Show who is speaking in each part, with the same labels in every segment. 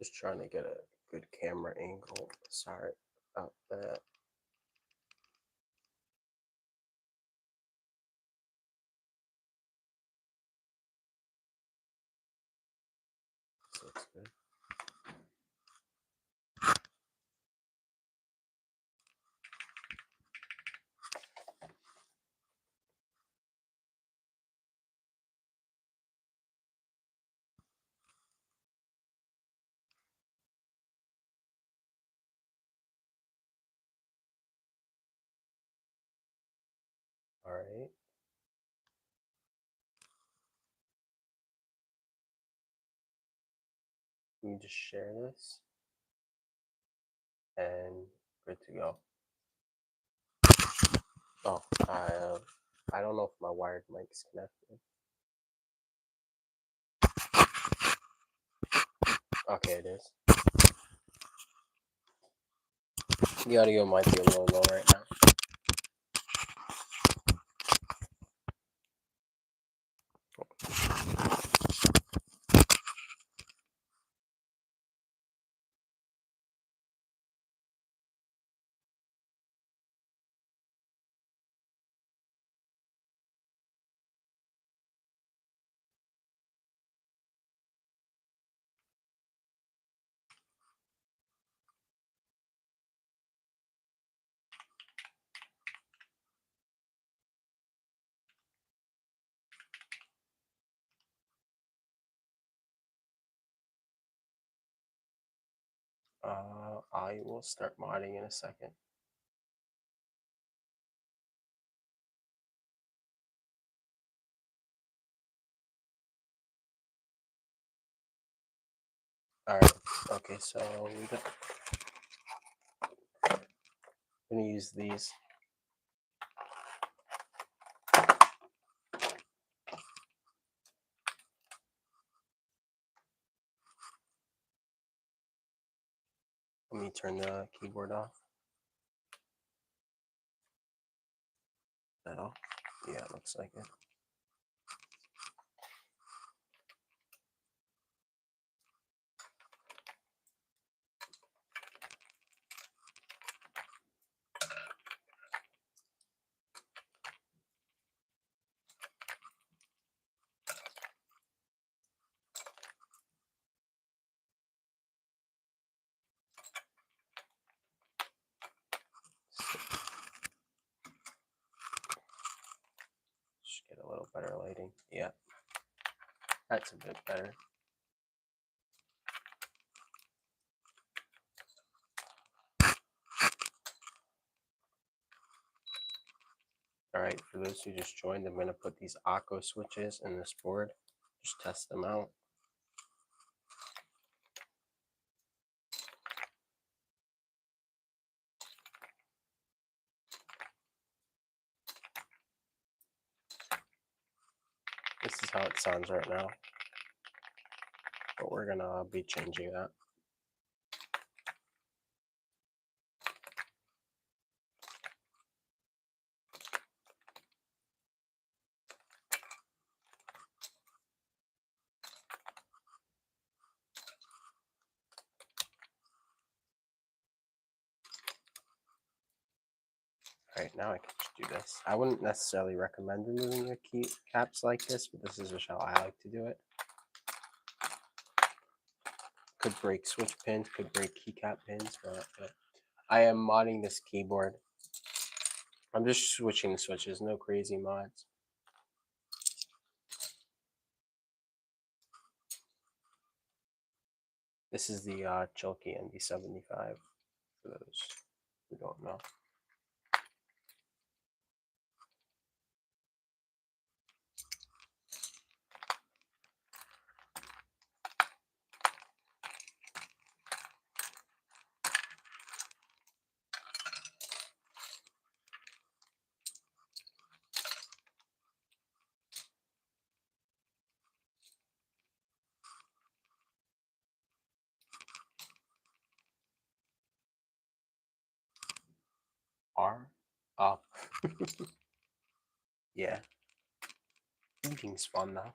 Speaker 1: Just trying to get a good camera angle. Sorry about that. This looks good. All right. Let me just share this and good to go. Oh, I don't know if my wired mic's connected. Okay, it is. The audio might be a little low right now. I will start modding in a second. All right. Okay, so I'm gonna use these. Let me turn the keyboard off. That all? Yeah, it looks like it. Just get a little better lighting. Yeah, that's a bit better. All right, for those who just joined, I'm gonna put these Akko switches in this board. Just test them out. This is how it sounds right now, but we're gonna be changing that. All right, now I can just do this. I wouldn't necessarily recommend removing your keycaps like this, but this is just how I like to do it. Could break switch pins, could break keycap pins, but I am modding this keyboard. I'm just switching the switches, no crazy mods. This is the Chilkey ND75 for those who don't know. R? Oh. Yeah. Eating's fun though.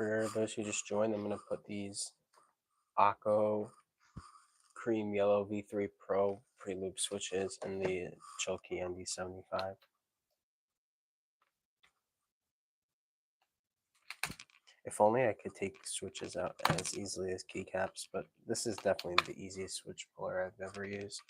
Speaker 1: for those who just joined, I'm gonna put these Akko Cream Yellow V3 Pro pre-loop switches and the Chilkey MD75. If only I could take switches out as easily as keycaps, but this is definitely the easiest switch puller I've ever used.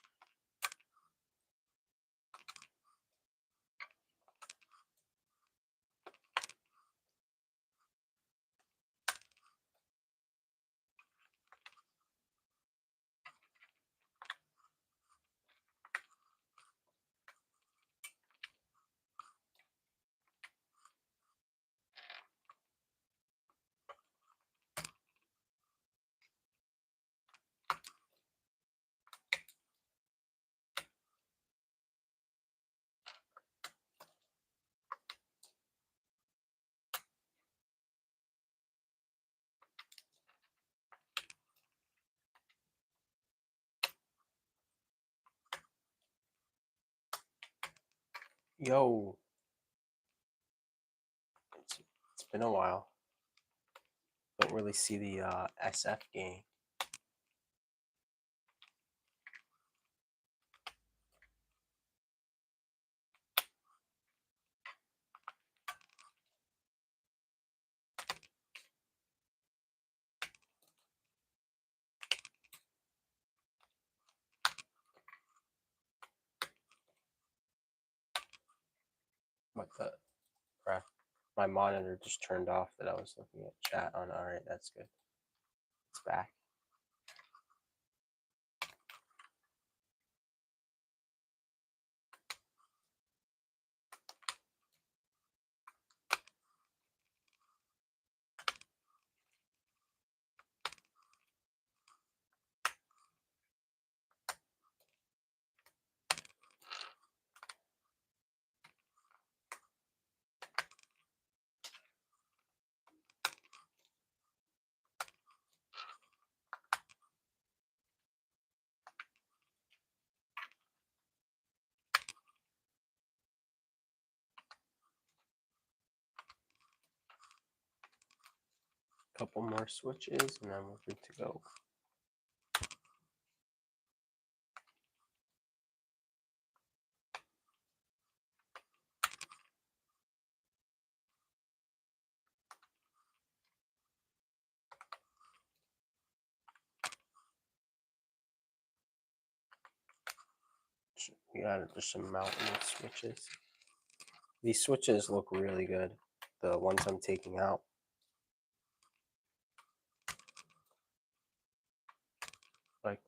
Speaker 1: Yo, it's been a while. Don't really see the SF game. What the crap? My monitor just turned off that I was looking at chat on. All right, that's good. It's back. Couple more switches and then we're good to go. We added just some mountain switches. These switches look really good. The ones I'm taking out. Like,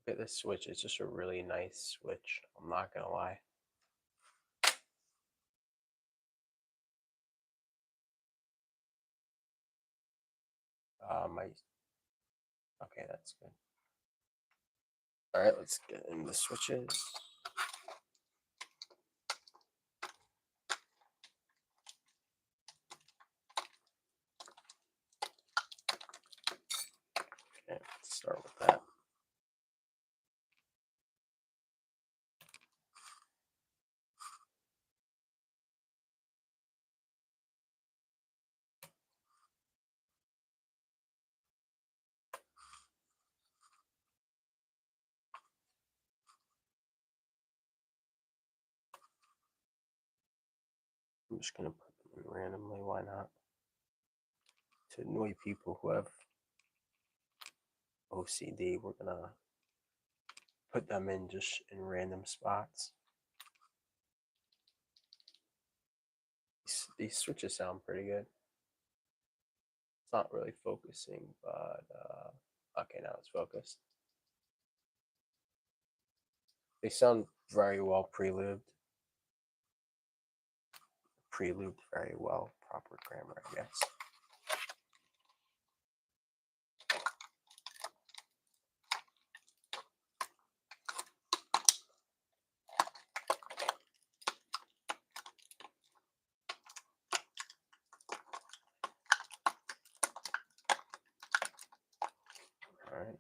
Speaker 1: look at this switch. It's just a really nice switch. I'm not gonna lie. Okay, that's good. All right, let's get in the switches. Okay, let's start with that. I'm just gonna put them in randomly. Why not? To annoy people who have OCD, we're gonna put them in just in random spots. These switches sound pretty good. It's not really focusing, but okay, now it's focused. They sound very well pre-lubed. Pre-lubed very well. Proper grammar, I guess. All right.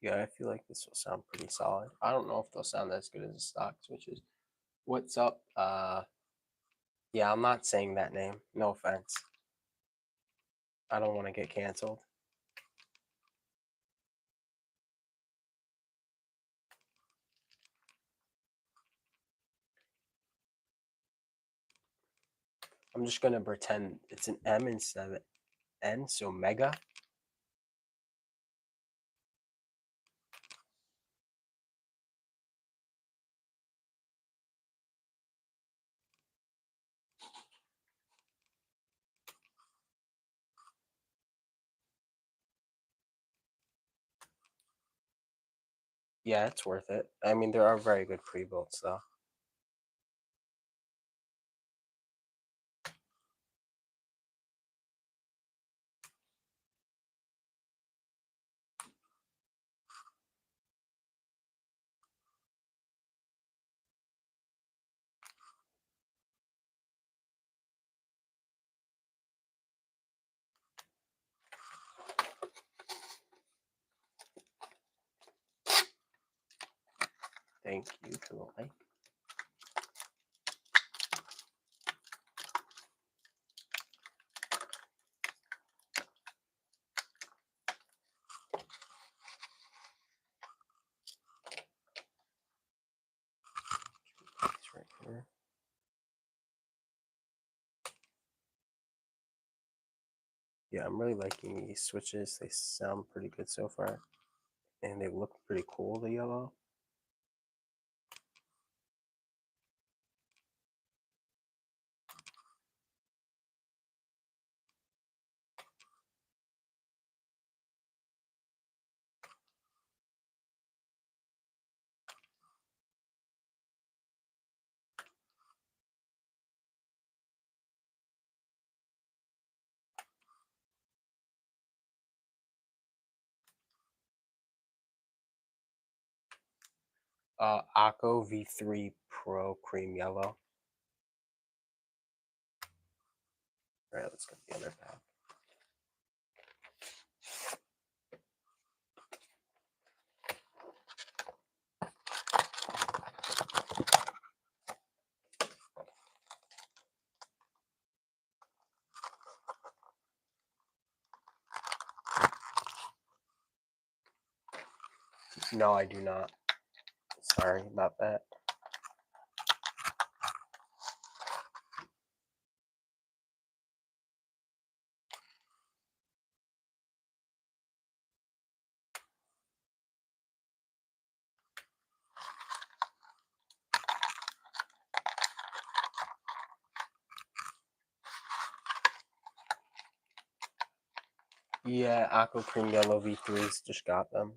Speaker 1: Yeah, I feel like this will sound pretty solid. I don't know if they'll sound as good as the stock switches. What's up? Yeah, I'm not saying that name. No offense. I don't want to get canceled. I'm just gonna pretend it's an M instead of N, so mega. Yeah, it's worth it. I mean, there are very good pre-builts though. Thank you for the like. It's right here. Yeah, I'm really liking these switches. They sound pretty good so far. And they look pretty cool, the yellow. Akko V3 Pro Cream Yellow. All right, let's get the other pack. No, I do not. Sorry about that. Yeah, Akko Cream Yellow V3s, just got them.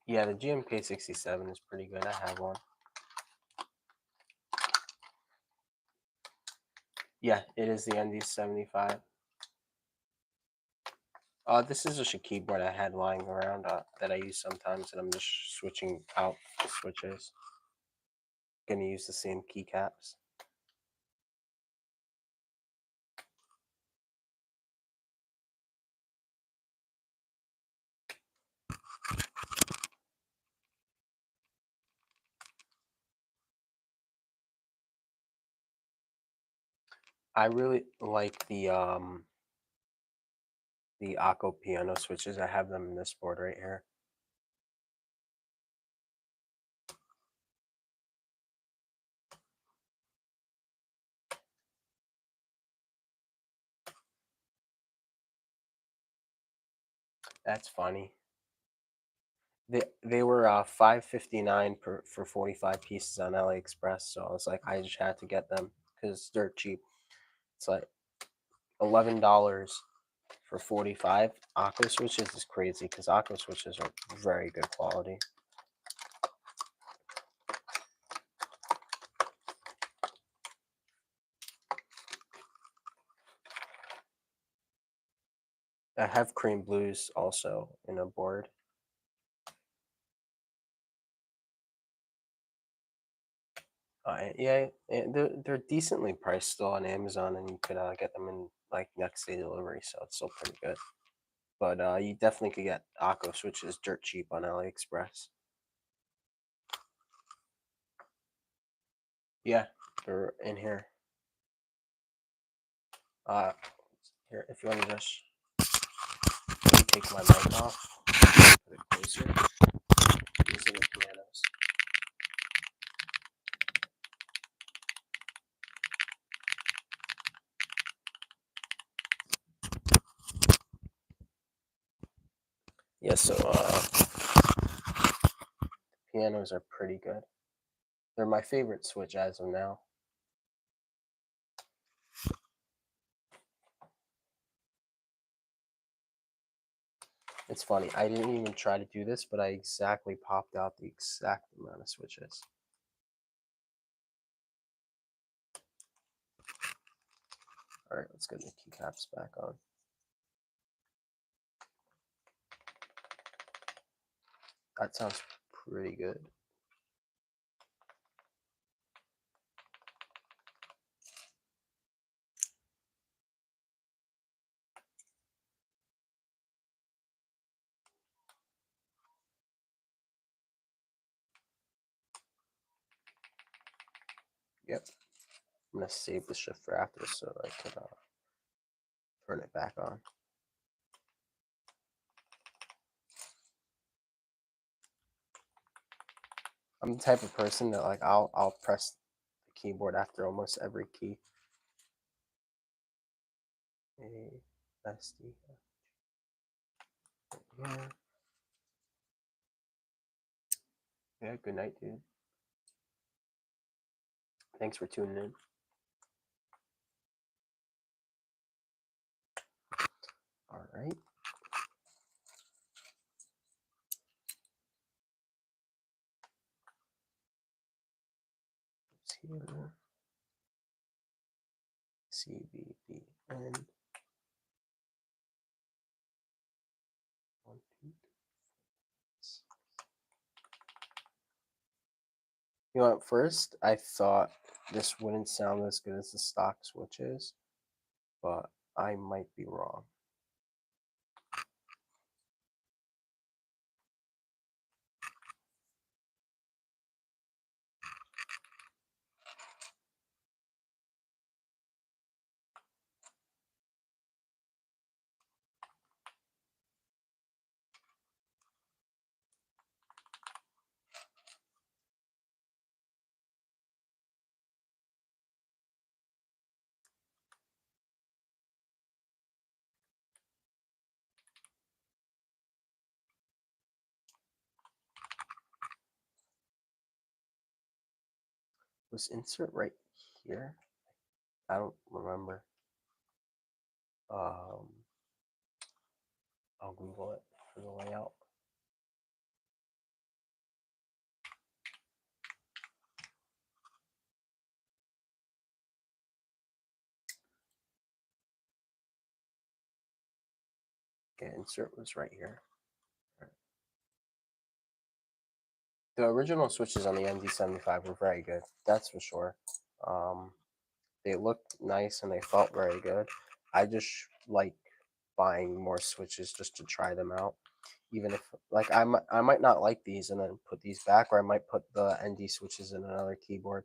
Speaker 1: Yeah, the GMK67 is pretty good. I have one. Yeah, it is the ND75. This is just a keyboard I had lying around that I use sometimes, and I'm just switching out the switches. Gonna use the same keycaps. I really like the Akko piano switches. I have them in this board right here. That's funny. They were $5.59 for 45 pieces on AliExpress. So I was like, I just had to get them because they're cheap. It's like $11 for 45. Akko switches is crazy because Akko switches are very good quality. I have cream blues also in a board. Yeah, they're decently priced still on Amazon, and you could get them in like next day delivery, so it's still pretty good. But you definitely could get Akko switches dirt cheap on AliExpress. Yeah, they're in here. Here, if you want to just let me take my mic off, put it closer. These are the pianos. Yeah, so pianos are pretty good. They're my favorite Switch as of now. It's funny, I didn't even try to do this, but I exactly popped out the exact amount of switches. All right, let's get the keycaps back on. That sounds pretty good. Yep. I'm gonna save the shift for after so I can turn it back on. I'm the type of person that like I'll press the keyboard after almost every key. A S D. Yeah. Yeah. Good night, dude. Thanks for tuning in. All right. It's here. CBBN. 1, 2, 3. You know, at first I thought this wouldn't sound as good as the stock switches, but I might be wrong. Was insert right here? I don't remember. I'll Google it for the layout. Okay, insert was right here. The original switches on the MD75 were very good. That's for sure. They looked nice and they felt very good. I just like buying more switches just to try them out. Even if like I might not like these and then put these back, or I might put the ND switches in another keyboard.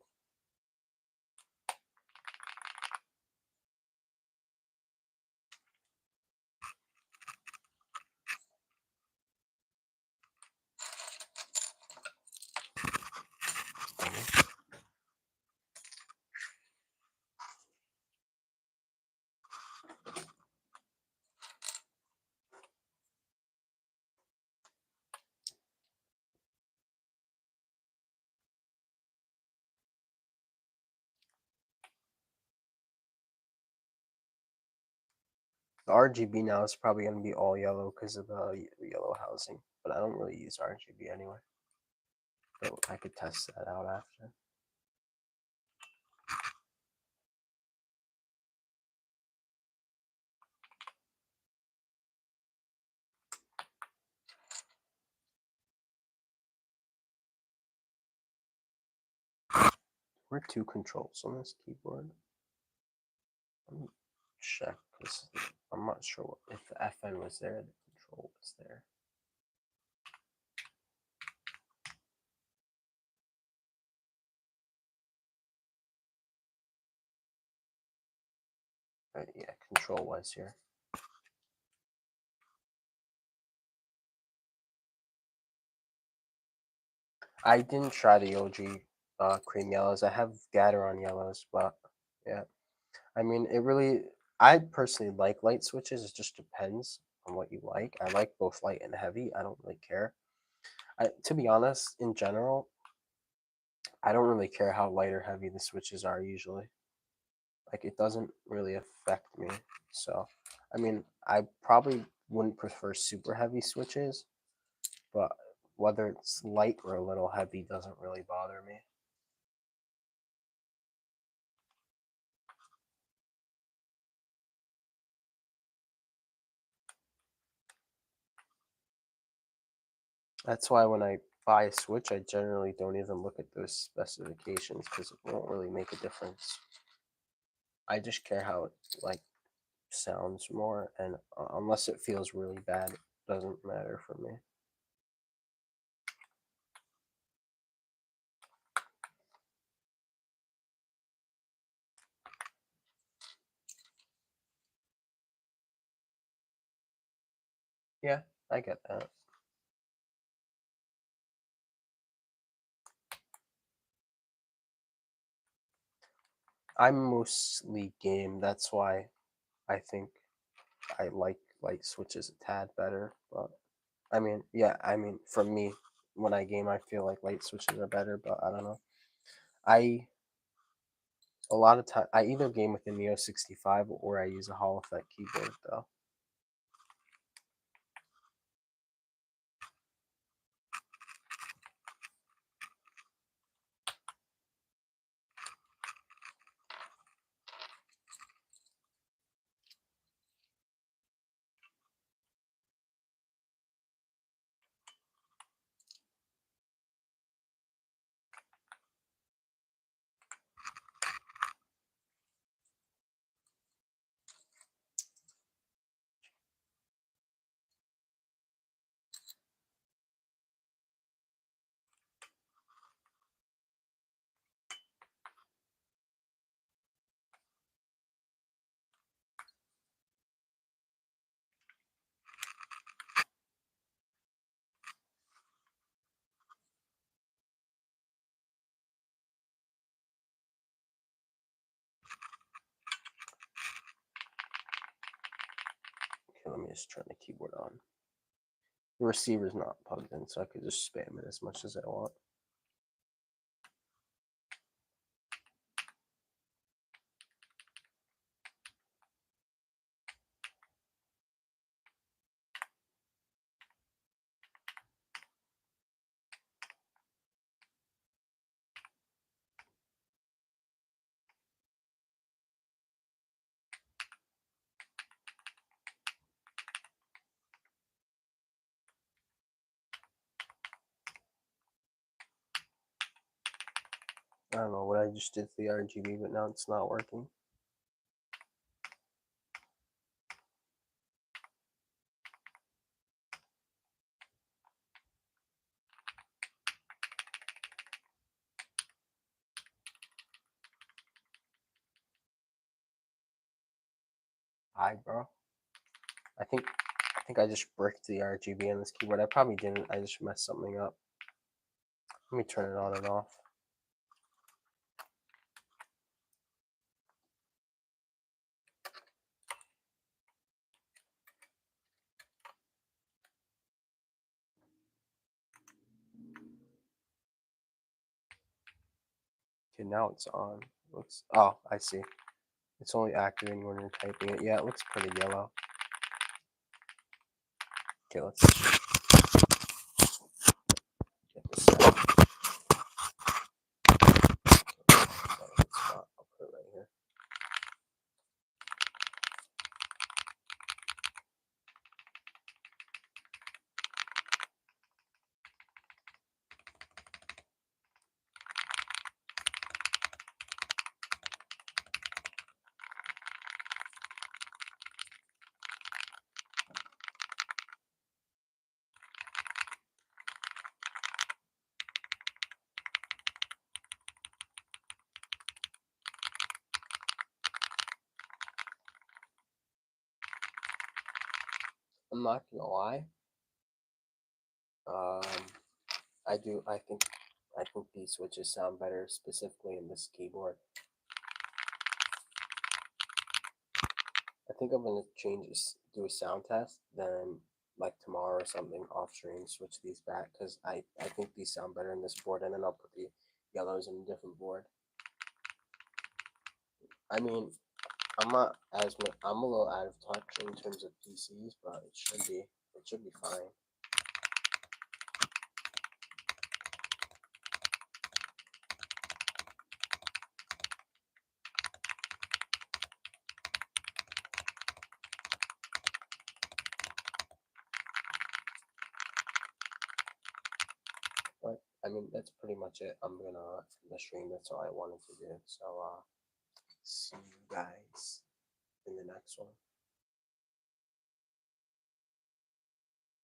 Speaker 1: The RGB now is probably going to be all yellow because of the yellow housing, but I don't really use RGB anyway. So I could test that out after. Where are two controls on this keyboard? Let me check because I'm not sure if the FN was there, the control was there. Yeah, control was here. I didn't try the OG cream yellows. I have Gateron yellows, but yeah. I mean, I personally like light switches. It just depends on what you like. I like both light and heavy. I don't really care. To be honest, in general, I don't really care how light or heavy the switches are usually. Like, it doesn't really affect me. So, I mean, I probably wouldn't prefer super heavy switches, but whether it's light or a little heavy doesn't really bother me. That's why when I buy a Switch, I generally don't even look at those specifications because it won't really make a difference. I just care how it like sounds more, and unless it feels really bad, it doesn't matter for me. Yeah, I get that. I'm mostly game. That's why I think I like light switches a tad better. But I mean, yeah, I mean, for me, when I game, I feel like light switches are better. But I don't know. I a lot of time I either game with the Neo 65 or I use a Hall Effect keyboard though. Okay, let me just turn the keyboard on. The receiver's not plugged in, so I could just spam it as much as I want. I don't know what I just did to the RGB, but now it's not working. Hi, bro. I think I just bricked the RGB on this keyboard. I probably didn't. I just messed something up. Let me turn it on and off. Okay, now it's on. Looks. Oh, I see. It's only activating when you're typing it. Yeah, it looks pretty yellow. Okay, let's get this set. Okay, I'll put it right here. I'm not gonna lie. Um, I think these switches sound better, specifically in this keyboard. I think I'm gonna do a sound test, then like tomorrow or something off stream, switch these back because I think these sound better in this board, and then I'll put the yellows in a different board. I mean, I'm a little out of touch in terms of PCs, but it should be fine. But I mean, that's pretty much it. I'm gonna end the stream. That's all I wanted to do. So see you guys in the next one.